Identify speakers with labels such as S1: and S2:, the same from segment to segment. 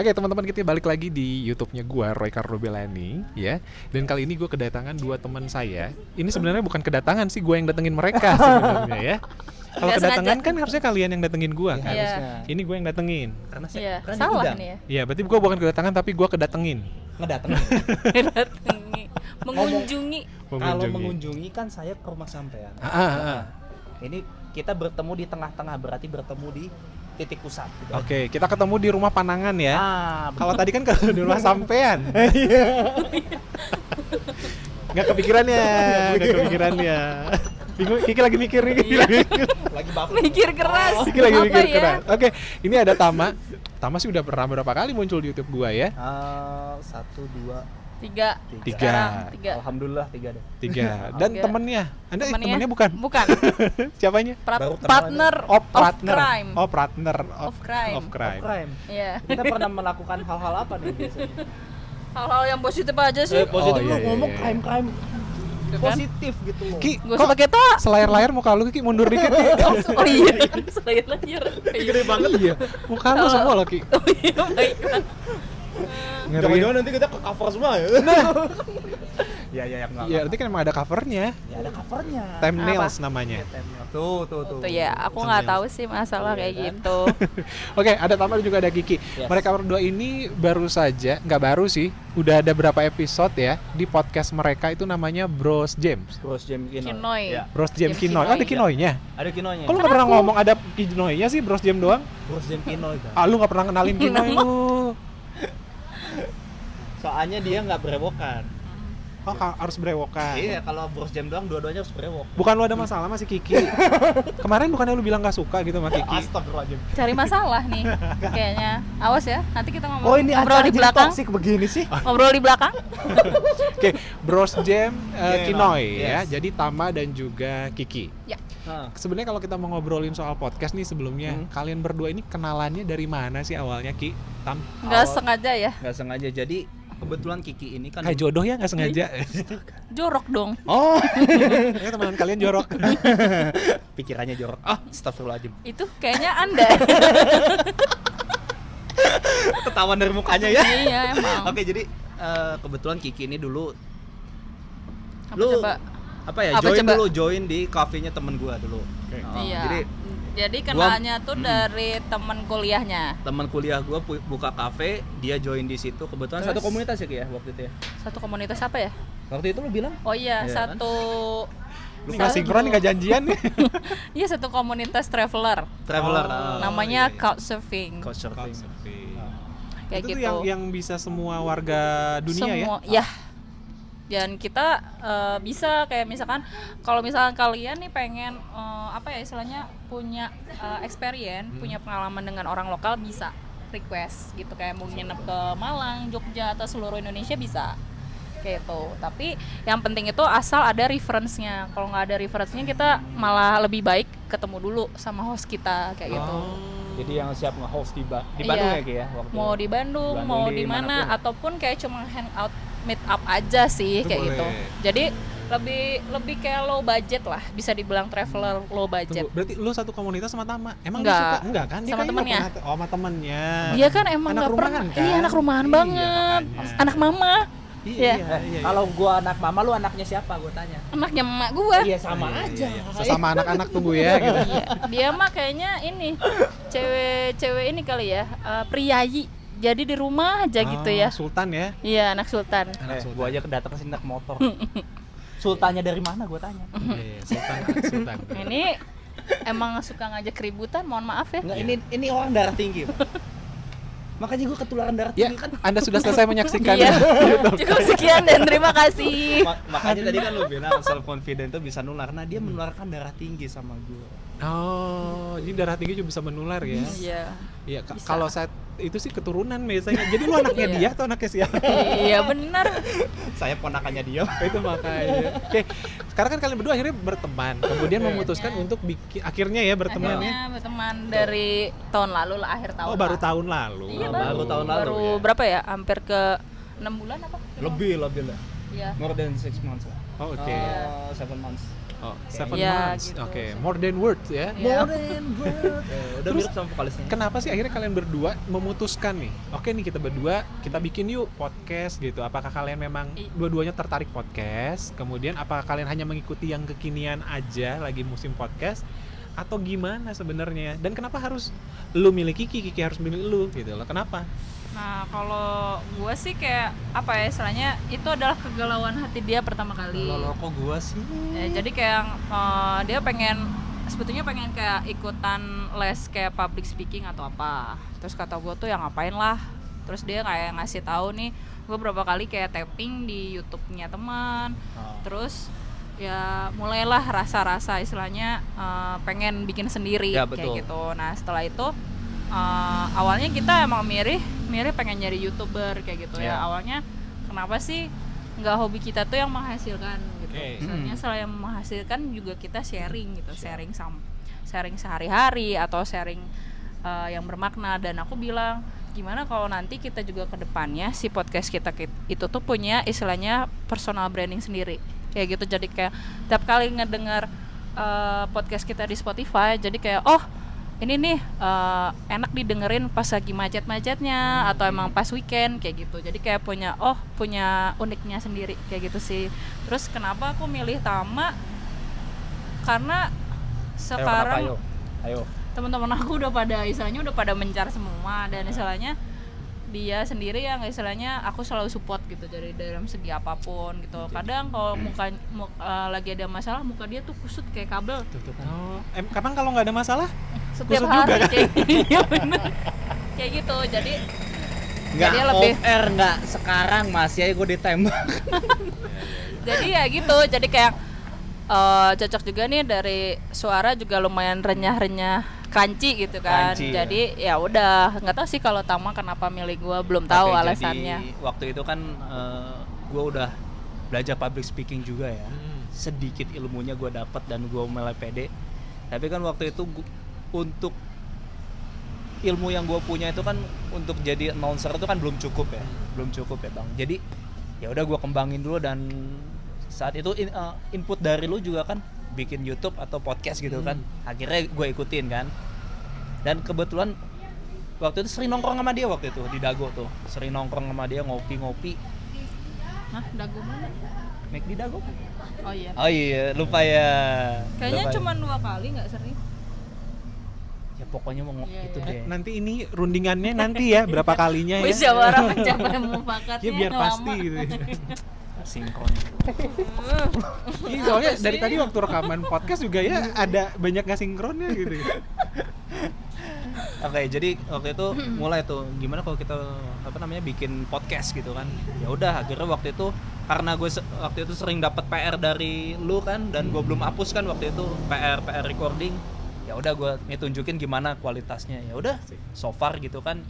S1: Oke teman-teman, kita balik lagi di YouTube-nya gue, Roy Carlo Bellani, ya. Dan kali ini gue kedatangan dua teman saya. Ini sebenarnya bukan kedatangan sih, gue yang datengin mereka sebenarnya ya. Kalau
S2: Nggak
S1: kedatangan
S2: sengaja.
S1: kan harusnya kalian yang datengin gue kan.
S2: Iya.
S1: Ini gue yang datengin.
S3: Karena
S2: Iya,
S3: karena
S2: salah
S3: diundang.
S2: nih ya.
S1: Iya, berarti gue bukan kedatangan tapi gue kedatengin.
S3: Ngedatengin.
S2: Datangi, mengunjungi.
S3: Kalau mengunjungi kan saya ke rumah sampean. Ini kita bertemu di tengah-tengah, berarti bertemu di titik pusat gitu.
S1: Oke, kita ketemu di rumah Panangan ya. Kalau
S3: Kalau
S1: tadi kan ke rumah sampean. Nggak kepikiran ya, nggak kepikiran ya. Bingung, Kiki lagi mikir nih.
S3: lagi baper.
S2: Mikir keras.
S1: Kiki lagi
S2: Apa
S1: mikir
S2: ya?
S1: keras. Oke, ini ada Tama. Tama sih udah pernah berapa kali muncul di YouTube gua ya?
S3: 1, 2,
S2: Tiga.
S1: Tiga.
S2: Sekarang tiga.
S3: Alhamdulillah 3 deh.
S1: 3. Dan
S2: Tiga.
S1: temennya, Anda temennya bukan?
S2: Bukan.
S1: Siapanya?
S3: Baru kenal
S2: Partner
S1: Oh, partner.
S2: of crime.
S1: Oh, partner
S2: Of crime.
S1: Of crime.
S3: Crime.
S2: Iya.
S3: Kita pernah melakukan hal-hal apa nih biasanya?
S2: Hal-hal yang positif aja sih.
S3: Positif
S1: Oh,
S3: lu
S1: iya,
S3: ngomong
S1: iya.
S3: crime-crime
S2: Gitu kan?
S3: positif gitu loh.
S1: Ki,
S2: Gak usah
S1: kok
S2: pakai toa.
S1: selayar-layar muka lu Ki mundur dikit Ki.
S2: Oh iya, layar-layar.
S1: Gede banget iya. Muka lu semua loh Ki.
S2: Oh iya, baiklah.
S1: Ngeri.
S3: Jangan-jangan nanti kita ke cover semua ya. Ya enggak.
S1: Ya, nanti kan emang ada covernya.
S3: Ya ada covernya.
S1: Thumbnails namanya.
S3: Tuh.
S2: Tuh ya, aku nggak tahu sih masalah kayak
S3: kan?
S2: gitu.
S1: Oke, ada Tama dan juga ada Kiki.
S3: Yes.
S1: Mereka berdua ini baru saja, nggak baru sih, udah ada berapa episode ya di podcast mereka itu namanya Bros James.
S3: Bros Jam Kinoy.
S2: Kinoy.
S3: Ya.
S1: Bros James
S2: Jam
S1: Kinoy. Oh, ada
S2: Kinoy.
S1: Kinoynya.
S3: Ada Kinoynya.
S1: Kok lu nggak pernah ngomong ada Kinoynya sih, Bros James doang?
S3: Bros Jam Kinoy kan.
S1: Ah, lu nggak pernah kenalin Kinoy lu.
S3: Soalnya dia nggak berewokan.
S1: Oh, harus berewokan.
S3: Iya, kalau Bros Jam doang dua-duanya harus berewok.
S1: Bukan lu ada masalah sama si Kiki. Kemarin bukannya lu bilang nggak suka gitu sama Kiki?
S3: Astagfirullahaladzim.
S2: Cari masalah nih, kayaknya. Awas ya, nanti kita ngomong.
S3: Oh, ini
S2: ngobrol
S3: acara
S2: di
S3: jadi
S2: belakang.
S3: toksik begini sih.
S2: Ngobrol di belakang.
S1: Oke, Bros Jam Kinoy ya.
S3: Yes.
S1: Jadi Tama dan juga Kiki.
S2: Ya.
S1: Sebenarnya kalau kita mau ngobrolin soal podcast nih sebelumnya, kalian berdua ini kenalannya dari mana sih awalnya Ki? Tam?
S2: Nggak sengaja ya.
S3: Nggak sengaja. Jadi kebetulan Kiki ini kan
S1: Kayak jodoh ya nggak sengaja.
S2: Jorok dong.
S1: Oh, ya teman kalian jorok.
S3: pikirannya jorok. Astagfirullahaladzim.
S2: Itu kayaknya Anda.
S3: Ketahuan dari mukanya ya.
S2: Iya, emang.
S3: Oke, jadi kebetulan Kiki ini dulu
S2: Apa
S3: lu
S2: coba?
S3: apa ya?
S2: Apa
S3: join
S2: coba?
S3: dulu, join di kafenya temen gua dulu.
S2: Iya.
S3: Jadi
S2: kenalnya tuh dari teman kuliahnya.
S3: teman kuliah gua buka kafe, dia join di situ. Kebetulan
S2: Terus?
S3: satu komunitas ya Ki ya waktu itu ya.
S2: Satu komunitas apa ya?
S3: Waktu itu lu bilang?
S2: Oh iya,
S3: Iya,
S2: satu
S1: Ini nggak sinkron, nggak janjian nih.
S2: Iya, satu komunitas traveler.
S3: Traveler.
S2: Namanya
S3: iya.
S2: Couchsurfing.
S3: Couchsurfing.
S2: Kayak
S1: Itu
S2: gitu.
S1: tuh yang bisa semua warga dunia
S2: Semua,
S1: ya?
S2: ya. Dan kita bisa kayak misalkan kalau misalkan kalian nih pengen apa ya istilahnya punya experience, punya pengalaman dengan orang lokal, bisa request gitu, kayak mau nginep ke Malang, Jogja atau seluruh Indonesia bisa kayak itu. Tapi yang penting itu asal ada reference-nya. Kalau nggak ada reference-nya, kita malah lebih baik ketemu dulu sama host kita kayak gitu.
S3: Jadi yang siap nge-host di Bandung
S2: Iya.
S3: ya Ki ya waktu
S2: Mau di Bandung, mau di mana,
S3: manapun.
S2: ataupun kayak cuma hangout meet up aja sih
S1: Itu
S2: kayak
S1: boleh.
S2: gitu. Jadi lebih kayak low budget lah, bisa dibilang traveler low budget.
S1: Tunggu, berarti lu satu komunitas sama Tama? Emang
S2: Enggak.
S1: dia suka? Enggak kan? Dia
S2: Sama
S1: kayaknya
S2: temennya.
S1: nggak pernah- Oh, sama temennya.
S2: Dia kan emang
S1: Anak
S2: nggak pernah.
S1: rumahan kan?
S2: Iya, anak rumahan
S1: Iya,
S2: banget.
S1: makanya.
S2: Anak mama.
S1: Iya,
S2: Iya.
S1: iya.
S3: Kalau gua anak mama, lu anaknya siapa? Gua tanya.
S2: Anaknya emak gua.
S3: Iya sama
S1: Iya,
S3: aja.
S1: iya, iya. Sesama anak-anak tunggu ya gitu.
S2: Iya. Dia mah kayaknya ini cewek ini kali ya, priayi. Jadi di rumah aja gitu
S1: Oh,
S2: ya.
S1: Sultan ya.
S2: Iya, anak sultan.
S3: Gua aja datang ke sini naik motor. Sultannya dari mana gua tanya?
S1: Iya, Sultan, Sultan.
S2: Ini emang suka ngajak keributan, mohon maaf ya.
S3: Enggak, ini orang darah tinggi. Pak. Makanya gua ketularan darah
S1: Ya,
S3: tinggi kan.
S1: Anda sudah selesai menyaksikan.
S2: Iya. Cukup sekian dan terima kasih.
S3: Makanya tadi kan lu bilang self confident itu bisa nular. Nah, dia menularkan darah tinggi sama gua.
S1: Oh, jadi darah tinggi juga bisa menular ya?
S2: Iya.
S1: Iya,
S2: Bisa.
S1: kalau saya itu sih keturunan biasanya. Jadi lu anaknya
S2: Iya.
S1: dia atau anaknya siapa?
S2: Iya benar.
S3: Saya ponakannya dia.
S1: Itu makanya. Oke, sekarang kan kalian berdua akhirnya berteman, kemudian
S2: Iya.
S1: memutuskan untuk bikin akhirnya ya berteman ya.
S2: Akhirnya berteman dari tahun lalu lah, akhir tahun.
S1: Oh, baru
S2: lah.
S1: tahun lalu.
S2: Iya,
S3: baru tahun lalu
S2: Baru
S3: ya.
S2: berapa ya? Hampir ke 6 bulan apa?
S3: Lebih lah.
S2: Iya.
S3: More than 6 months.
S1: Oh, oke.
S3: 7 months.
S1: Oh, 7
S2: Ya,
S1: months.
S2: gitu.
S1: Oke, more than words ya.
S2: Iya.
S3: Udah
S1: Terus,
S3: mirip sama vokalisnya.
S1: Kenapa sih akhirnya kalian berdua memutuskan nih? Oke nih kita berdua, kita bikin yuk podcast gitu. Apakah kalian memang dua-duanya tertarik podcast? Kemudian apakah kalian hanya mengikuti yang kekinian aja lagi musim podcast? Atau gimana sebenarnya? Dan kenapa harus lu milih Kiki harus milih lu gitu loh? Kenapa?
S2: Nah, kalau gue sih kayak apa ya istilahnya, itu adalah kegalauan hati dia pertama kali.
S3: Kalau kok gua sih?
S2: Ya, jadi kayak dia sebetulnya pengen kayak ikutan les kayak public speaking atau apa. Terus kata gue tuh ya ngapain lah. Terus dia kayak ngasih tahu nih, gue berapa kali kayak tapping di YouTube-nya teman. Terus ya mulailah rasa-rasa istilahnya pengen bikin sendiri
S3: Ya,
S2: kayak gitu. Nah setelah itu awalnya kita emang mirip pengen jadi YouTuber kayak gitu ya. Awalnya kenapa sih nggak hobi kita tuh yang menghasilkan gitu. Soalnya selain menghasilkan juga kita sharing gitu, sharing sehari-hari atau sharing yang bermakna. Dan aku bilang gimana kalau nanti kita juga ke depannya si podcast kita itu tuh punya istilahnya personal branding sendiri kayak gitu. Jadi kayak tiap kali ngedengar podcast kita di Spotify, jadi kayak ini nih enak didengerin pas lagi macet-macetnya atau emang pas weekend kayak gitu. Jadi kayak punya uniknya sendiri kayak gitu sih. Terus kenapa aku milih Tama? Karena sekarang
S3: Ayo.
S2: teman-teman aku udah pada mencar semua, dan istilahnya dia sendiri yang istilahnya aku selalu support gitu dari dalam segi apapun gitu. Kadang kalau lagi ada masalah muka dia tuh kusut kayak kabel.
S1: Kapan kalau nggak ada masalah?
S2: Setiap
S1: kusut
S2: hari
S1: juga, kan?
S2: Iya bener. Kayak gitu. Jadi
S3: Nggak
S2: jadi lebih
S3: off air, nggak sekarang masih aja gue ditembak.
S2: jadi ya gitu. Jadi kayak cocok juga nih, dari suara juga lumayan renyah-renyah crunchy gitu kan.
S3: Crunchy,
S2: jadi ya udah, nggak tahu sih kalau Tama kenapa milih gue, belum tahu alasannya.
S3: Jadi waktu itu kan gue udah belajar public speaking juga ya. Sedikit ilmunya gue dapat dan gue mulai pede. Tapi kan waktu itu untuk ilmu yang gue punya itu kan untuk jadi announcer itu kan belum cukup ya bang. Jadi ya udah gue kembangin dulu, dan saat itu input dari lu juga kan bikin YouTube atau podcast gitu kan. Akhirnya gue ikutin kan. Dan kebetulan waktu itu sering nongkrong sama dia waktu itu di Dago tuh. Sering nongkrong sama dia ngopi-ngopi.
S2: Hah, Dago mana?
S3: Make di Dago.
S2: Oh iya.
S3: Oh iya, lupa ya.
S2: Kayaknya cuma 2 kali, nggak sering.
S3: Ya pokoknya mau itu deh.
S1: Nanti ini rundingannya nanti ya berapa kalinya ya.
S2: Musyawarah mencapai mufakatnya.
S1: Ya biar pasti gitu.
S3: Sinkron.
S1: Iya, soalnya dari tadi waktu rekaman podcast juga ya ada banyak gak sinkronnya gitu.
S3: Oke, jadi waktu itu mulai tuh gimana kalau kita bikin podcast gitu kan. Ya udah, akhirnya waktu itu karena gue waktu itu sering dapat PR dari lu kan, dan gue belum hapus kan waktu itu PR recording. Ya udah gue tunjukin gimana kualitasnya. Ya udah, so far gitu kan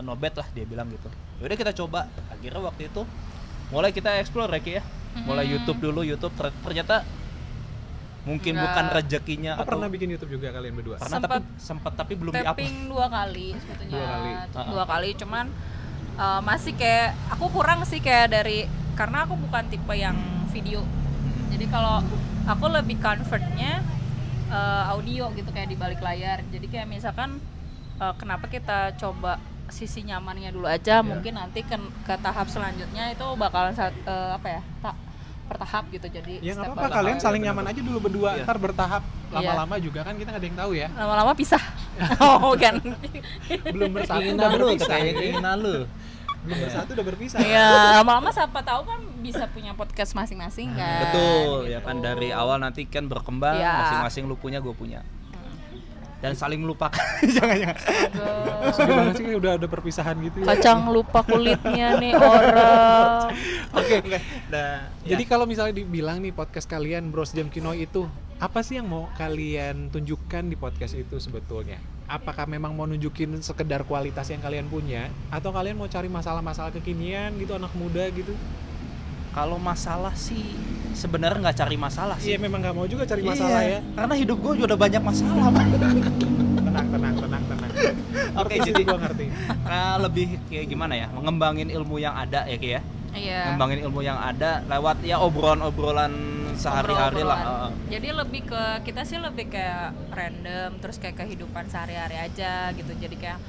S3: no bad lah dia bilang gitu. Ya udah kita coba. Akhirnya waktu itu mulai kita explore ya. Mulai YouTube dulu, ternyata mungkin bukan rezekinya.
S1: Atau pernah bikin YouTube juga kalian berdua?
S3: Pernah, sempat tapi belum di-up.
S2: Tapping 2 kali sebetulnya.
S1: 2 kali.
S2: Cuman masih kayak aku kurang sih kayak karena aku bukan tipe yang video. Jadi kalau aku lebih convertnya audio gitu kayak di balik layar. Jadi kayak misalkan kenapa kita coba sisi nyamannya dulu aja, mungkin nanti ke tahap selanjutnya itu bakalan bertahap gitu. Jadi
S1: ya nggak apa-apa, kalian saling nyaman aja dulu berdua, ntar bertahap. Lama-lama juga kan kita nggak ada yang tahu ya.
S2: Lama-lama pisah. Oh kan.
S1: Belum bersatu
S3: Keinginan
S1: udah
S3: lu,
S1: berpisah.
S3: keinginan lu.
S1: Belum bersatu udah berpisah.
S2: Iya, lama-lama siapa tahu kan bisa punya podcast masing-masing kan.
S3: Betul,
S2: gitu.
S3: ya kan dari awal nanti kan berkembang, masing-masing lu punya, gue punya. Dan saling melupakan. Jangan.
S1: Sedih banget sih udah ada perpisahan gitu ya.
S2: Kacang lupa kulitnya nih orang.
S1: Oke. Jadi kalau misalnya dibilang nih podcast kalian Bros Jam Kinoy itu, apa sih yang mau kalian tunjukkan di podcast itu sebetulnya? Apakah memang mau nunjukin sekedar kualitas yang kalian punya, atau kalian mau cari masalah-masalah kekinian gitu, anak muda gitu?
S3: Kalau masalah sih sebenarnya nggak cari masalah sih.
S1: Iya, memang nggak mau juga cari masalah ya.
S3: Karena hidup gue juga udah banyak masalah.
S1: Tenang.
S3: Oke,
S1: Ngerti sih,
S3: jadi
S1: gua ngerti.
S3: lebih kayak gimana ya? Mengembangin ilmu yang ada ya Ki ya.
S2: Iya.
S3: Ngembangin ilmu yang ada lewat ya obrolan sehari-hari lah.
S2: Jadi lebih ke kita sih lebih kayak random, terus kayak kehidupan sehari-hari aja gitu. Jadi kayak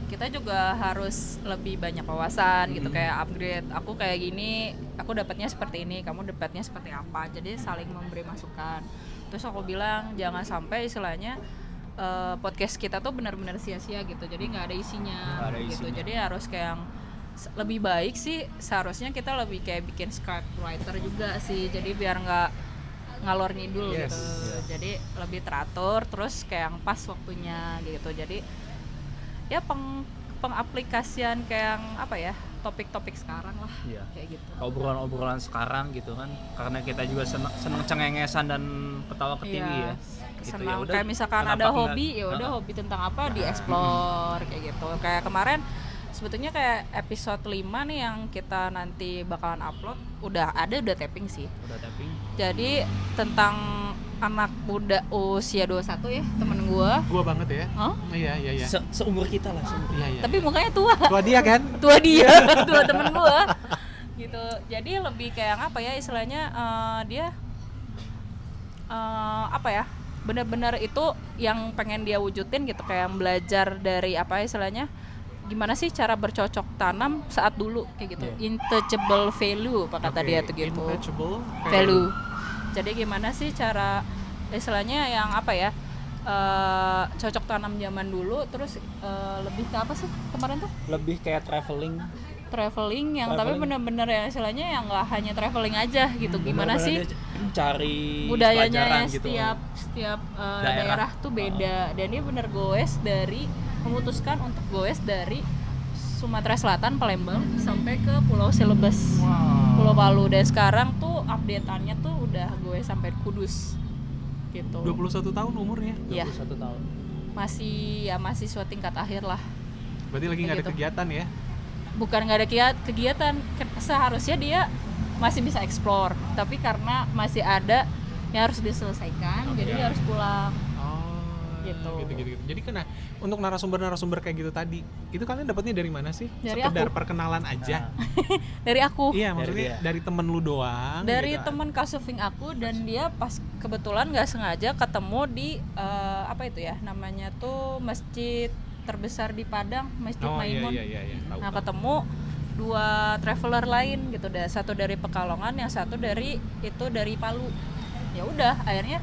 S2: kita juga harus lebih banyak wawasan gitu, kayak upgrade. Aku kayak gini, aku dapatnya seperti ini, kamu dapatnya seperti apa. Jadi saling memberi masukan. Terus aku bilang jangan sampai istilahnya podcast kita tuh benar-benar sia-sia gitu. Jadi nggak ada isinya
S3: Nggak ada
S2: gitu.
S3: isinya.
S2: Jadi harus kayak yang lebih baik sih seharusnya kita lebih kayak bikin script writer juga sih. Jadi biar nggak ngalor ngidul
S1: Yes.
S2: gitu. Jadi lebih teratur, terus kayak yang pas waktunya gitu. Jadi ya pengaplikasian kayak yang apa ya, topik-topik sekarang lah.
S3: Iya.
S2: Kayak gitu.
S3: Obrolan sekarang gitu kan, karena kita juga seneng cengengesan dan ketawa ketiwi
S2: Iya.
S3: ya. Gitu,
S2: Senang
S3: yaudah,
S2: kayak misalkan
S3: kenapa
S2: ada
S3: enggak?
S2: hobi, ya udah hobi tentang apa dieksplor kayak gitu. Kayak kemarin sebetulnya kayak episode 5 nih yang kita nanti bakalan upload udah tapping sih.
S3: Udah tapping.
S2: Jadi tentang anak muda usia 21 ya, temen gua.
S1: Gua banget ya.
S2: Hah?
S1: Iya.
S3: Seumur kita lah.
S1: Iya.
S2: Tapi mukanya tua.
S1: Tua dia kan?
S2: Tua dia, tua temen gua. Gitu. Jadi lebih kayak apa ya istilahnya dia apa ya? Benar-benar itu yang pengen dia wujudin gitu, kayak belajar dari apa istilahnya? Gimana sih cara bercocok tanam saat dulu kayak gitu. Untouchable value apa kata dia tuh gitu.
S1: Untouchable
S2: Value. Jadi gimana sih cara istilahnya yang apa ya? Cocok tanam zaman dulu, terus lebih ke apa sih kemarin tuh?
S3: Lebih kayak traveling
S2: Yang tapi benar-benar ya istilahnya yang nggak hanya traveling aja gitu. Gimana sih
S3: cari
S2: budayanya
S3: pelajaran gitu.
S2: setiap daerah tuh beda. Dan dia bener memutuskan untuk goes dari Sumatera Selatan, Palembang sampai ke Pulau Celebes, Pulau Palu. Dan sekarang tuh update-annya tuh udah goes sampai Kudus gitu.
S1: 21 tahun umurnya.
S2: Iya.
S3: 21 tahun.
S2: Masih suatu tingkat akhir lah.
S1: Berarti lagi nggak ada
S2: Gitu.
S1: kegiatan ya?
S2: Bukan nggak ada kegiatan, seharusnya dia masih bisa explore, tapi karena masih ada yang harus diselesaikan, jadi dia harus pulang. Gitu.
S1: Gitu. Jadi untuk narasumber kayak gitu tadi, itu kalian dapatnya dari mana sih?
S2: Dari
S1: Sekedar
S2: aku.
S1: perkenalan aja.
S2: Dari aku,
S1: Iya, maksudnya dari temen lu doang.
S2: dari
S1: gitu.
S2: teman kasufing aku, dan dia pas kebetulan nggak sengaja ketemu di apa itu ya namanya tuh masjid terbesar di Padang, Masjid Maimun.
S1: Iya. Tahu.
S2: Nah ketemu dua traveler lain gitu, satu dari Pekalongan, yang satu dari Palu. Ya udah akhirnya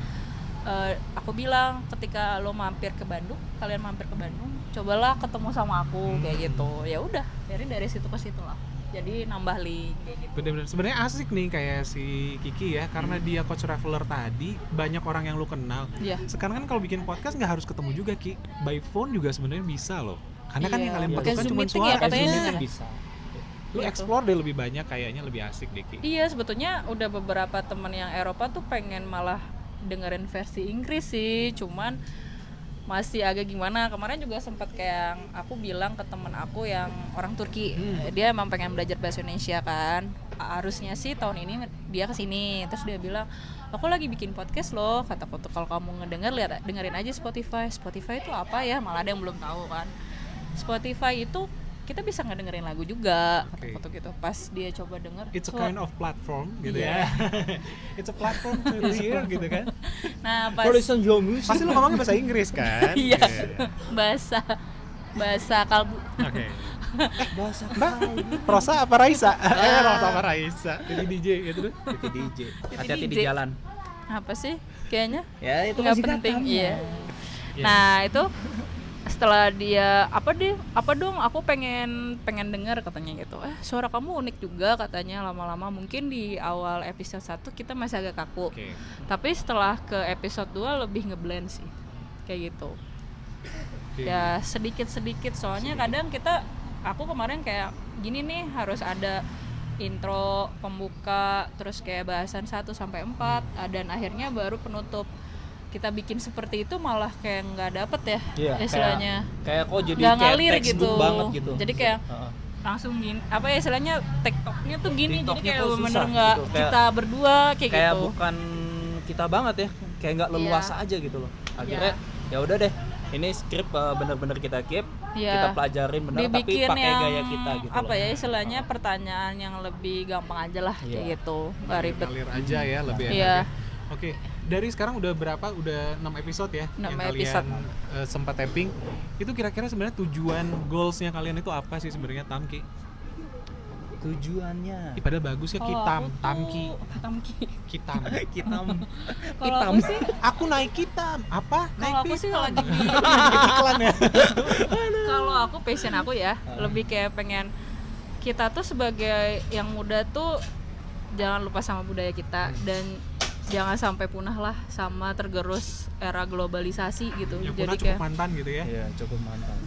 S2: aku bilang ketika lo kalian mampir ke Bandung, cobalah ketemu sama aku kayak gitu. Ya udah dari situ ke situ lah, jadi nambah link kayak gitu.
S1: Bener-bener sebenarnya asik nih kayak si Kiki ya, karena dia coach traveler tadi banyak orang yang lu kenal.
S2: Iya.
S1: Sekarang kan kalau bikin podcast nggak harus ketemu juga Ki, by phone juga sebenarnya bisa loh, karena kan
S2: Iya,
S1: yang kalian
S2: pakai
S1: butuhkan
S2: Zoom
S1: cuma
S2: meeting
S1: suara.
S2: ya katanya.
S1: Zoom meeting.
S3: Bisa.
S1: Lu
S2: Gitu.
S1: explore deh lebih banyak, kayaknya lebih asik deh Ki.
S2: Iya, sebetulnya udah beberapa teman yang Eropa tuh pengen malah dengerin versi Inggris sih, cuman masih agak gimana. Kemarin juga sempat kayak aku bilang ke teman aku yang orang Turki, dia emang pengen belajar bahasa Indonesia kan. Harusnya sih tahun ini dia kesini, terus dia bilang aku lagi bikin podcast loh, kataku tuh kalau kamu dengerin aja Spotify itu apa ya, malah ada yang belum tahu kan. Spotify itu kita bisa ngedengerin lagu juga, kataku tuh gitu. Pas dia coba denger,
S1: It's a kind of platform gitu
S2: Iya.
S1: ya. It's a platform to hear gitu kan.
S2: nah pas
S3: Listen your music.
S1: Pasti lu ngomongnya bahasa Inggris kan?
S2: Iya. bahasa kalbu.
S1: Oke.
S3: Bahasa
S1: Mbak, Rosa apa Raisa? Rosa apa Raisa? Jadi DJ gitu tuh.
S3: Jadi DJ.
S2: Jadi
S3: Hati-hati di
S2: DJ.
S3: jalan.
S2: Apa sih kayaknya
S3: Ya itu
S2: nggak
S3: masih
S2: penting. Iya.
S1: Iya.
S2: Nah itu setelah dia apa dong aku pengen dengar katanya gitu. Suara kamu unik juga katanya, lama-lama mungkin di awal episode 1 kita masih agak kaku.
S1: Oke.
S2: Tapi setelah ke episode 2 lebih ngeblend sih. Kayak gitu.
S1: Oke.
S2: Ya sedikit-sedikit, soalnya kadang aku kemarin kayak gini nih, harus ada intro, pembuka, terus kayak bahasan 1 sampai 4, dan akhirnya baru penutup. Kita bikin seperti itu malah kayak nggak dapet ya,
S3: Iya,
S2: istilahnya
S3: kayak kok jadi
S2: nggak
S3: kayak
S2: ngalir
S3: textbook
S2: gitu.
S3: banget gitu.
S2: Jadi kayak
S3: Heeh.
S2: langsung gini, apa ya istilahnya, TikToknya tuh gini,
S3: TikToknya
S2: jadi kayak
S3: tuh
S2: bener
S3: susah
S2: nggak
S3: gitu. Kayak-
S2: kita berdua kayak
S3: kayak
S2: gitu.
S3: bukan kita banget ya, kayak nggak leluasa
S2: Iya.
S3: aja gitu loh. Akhirnya ya udah deh, ini skrip bener-bener kita keep,
S2: Iya.
S3: kita pelajarin benar tapi
S2: Dibikin
S3: pakai
S2: yang
S3: gaya kita gitu
S2: apa
S3: loh.
S2: ya istilahnya pertanyaan yang lebih gampang aja lah kayak
S3: Iya.
S2: gitu, nggak ribet.
S1: Ngalir aja ya, lebih enak
S2: Iya.
S1: ya. Oke, dari sekarang udah berapa? Udah 6 episode ya
S2: 6
S1: yang
S2: episode.
S1: kalian sempat tapping. Itu kira-kira sebenarnya tujuan goalsnya kalian itu apa sih sebenarnya, Tamki?
S3: Tujuannya
S1: Ih, padahal bagus ya,
S2: Kalau
S1: Kitam,
S2: aku tuh-
S1: Tamki,
S2: Tamki.
S1: Kitam.
S3: kita
S2: Kalau aku sih,
S1: Aku naik Kitam. Apa? Naik
S2: kalau aku sih
S1: Pitam.
S2: lagi
S1: Iklan ya.
S2: kalau aku passion aku ya lebih kayak pengen kita tuh sebagai yang muda tuh jangan lupa sama budaya kita dan jangan sampai punah lah sama tergerus era globalisasi gitu.
S1: Yang
S2: Jadi
S1: punah cukup
S2: kayak
S1: mantan gitu ya.
S3: ya cukup mantap.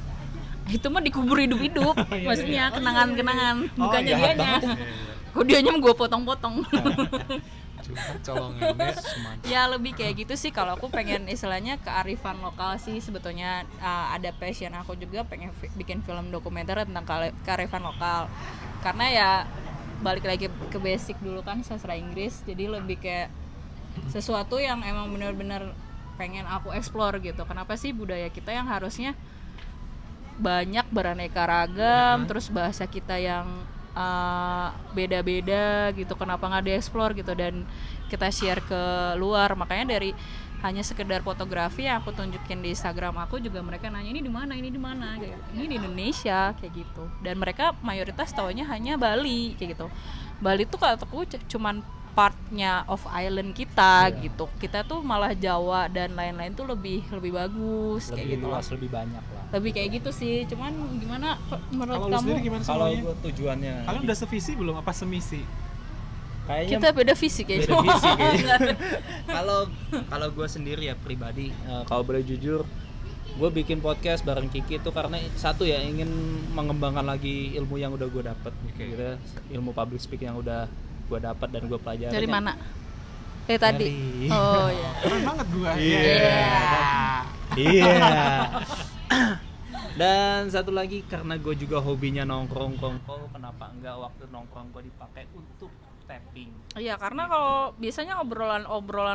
S2: itu mah dikubur hidup-hidup, maksudnya kenangan-kenangan, bukannya
S3: jahat
S2: dianya.
S3: banget
S2: Kok dianya gue potong-potong.
S1: Cuma colongannya.
S2: Ya lebih kayak gitu sih kalau aku pengen istilahnya kearifan lokal sih sebetulnya. Ada passion aku juga pengen bikin film dokumenter tentang kearifan lokal karena ya balik lagi ke basic dulu kan sastra Inggris, jadi lebih kayak sesuatu yang emang benar-benar pengen aku explore gitu. Kenapa sih budaya kita yang harusnya banyak beraneka ragam, terus bahasa kita yang beda-beda gitu, kenapa nggak dieksplor gitu dan kita share ke luar. Makanya dari hanya sekedar fotografi yang aku tunjukin di Instagram aku juga mereka nanya ini di mana kayak ini di Indonesia kayak gitu, dan mereka mayoritas taunya hanya Bali kayak gitu. Bali tuh kalau aku cuman partnya of island kita gitu, kita tuh malah Jawa dan lain-lain tuh lebih bagus kayak
S3: lebih
S2: gitu
S3: luas, lebih banyak lah.
S2: lebih kayak gitu sih. Cuman gimana menurut
S1: Kalau lu
S2: kamu?
S1: sendiri gimana
S3: Kalau
S1: semuanya?
S3: gua tujuannya
S1: Kalian udah sevisi belum apa semisi?
S3: kayaknya
S2: Kita beda visi kayaknya.
S3: beda visi kayaknya. Kalau gue sendiri ya pribadi, kalau boleh jujur, gue bikin podcast bareng Kiki itu karena satu ya ingin mengembangkan lagi ilmu yang udah gue dapet, gitu ya. Ilmu public speaking yang udah gue dapat dan gue pelajari.
S2: Dari mana? Tadi.
S3: Dari-
S2: Oh ya.
S1: Keren banget gua.
S3: Iya. Iya. Dan satu lagi karena gue juga hobinya nongkrong, kenapa enggak waktu nongkrong gue dipakai untuk tapping.
S2: Iya, karena kalau biasanya obrolan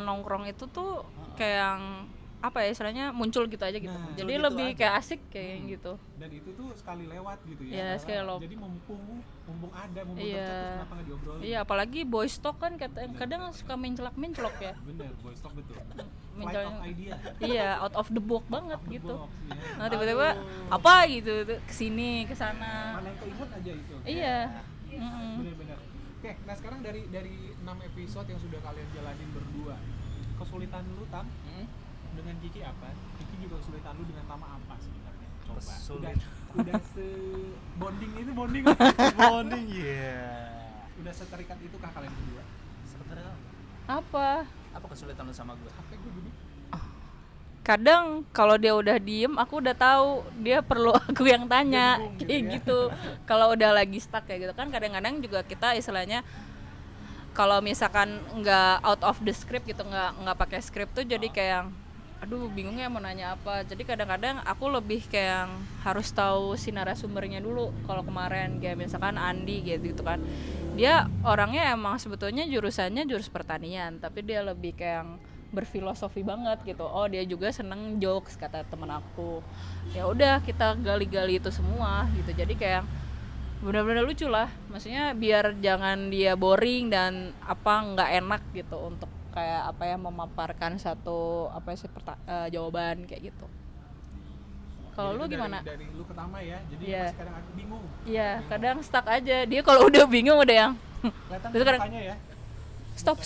S2: nongkrong itu tuh kayak yang apa ya istilahnya muncul gitu aja gitu.
S1: Nah,
S2: Jadi
S1: gitu
S2: lebih
S1: aja.
S2: kayak asik kayak gitu.
S1: Dan itu tuh sekali lewat gitu ya.
S2: Iya, sekali lewat.
S1: Jadi mumpung ada, mumpung
S2: Iya.
S1: tercetus kenapa nggak diobrolin?
S2: Iya, apalagi boys talk kan kadang suka mencelak ya.
S1: Bener, boys talk betul. Flight
S2: Mencelak.
S1: of idea.
S2: Iya, out of the box banget
S1: Out the
S2: gitu.
S1: box, ya.
S2: Nah, tiba-tiba apa gitu kesini kesana.
S1: Mana yang keinget aja itu.
S2: Iya. Mm-mm.
S1: Bener-bener. Oke, nah sekarang dari 6 episode yang sudah kalian jalanin berdua, kesulitan lu Tam dengan Kiki apa? Kiki juga kesulitan lu dengan Tama apa sebenarnya? Coba.
S3: Kesulit.
S1: Udah se bonding itu bonding.
S3: Bonding ya.
S1: Udah seterikat itu kah kalian berdua?
S3: Sebenarnya
S2: Apa?
S3: apa kesulitan lu sama gue?
S1: Capek gue gini.
S2: Kadang kalau dia udah diem aku udah tahu dia perlu aku yang tanya
S1: Dia bingung gitu
S2: kayak
S1: ya.
S2: gitu. Kalau udah lagi stuck kayak gitu kan kadang-kadang juga kita istilahnya kalau misalkan nggak out of the script gitu, nggak pakai script tuh jadi kayak yang, aduh bingung ya mau nanya apa. Jadi kadang-kadang aku lebih kayak yang harus tahu si narasumbernya dulu. Kalau kemarin kayak misalkan Andi gitu kan, dia orangnya emang sebetulnya jurusannya jurus pertanian, tapi dia lebih kayak yang berfilosofi banget gitu. Oh dia juga seneng jokes kata temen aku. Ya udah kita gali-gali itu semua gitu. Jadi kayak benar-benar lucu lah. Maksudnya biar jangan dia boring dan apa nggak enak gitu untuk kayak apa ya memaparkan satu apa sih jawaban kayak gitu. Kalau
S1: Jadi
S2: lu
S1: itu
S2: gimana?
S1: Dari lu ke Tama ya. Jadi
S2: Iya.
S1: pas kadang aku bingung.
S2: Iya, kadang stuck aja. Dia kalau udah bingung udah yang
S1: Kelihatan
S2: Terus kadang-
S1: mukanya ya.
S2: stop.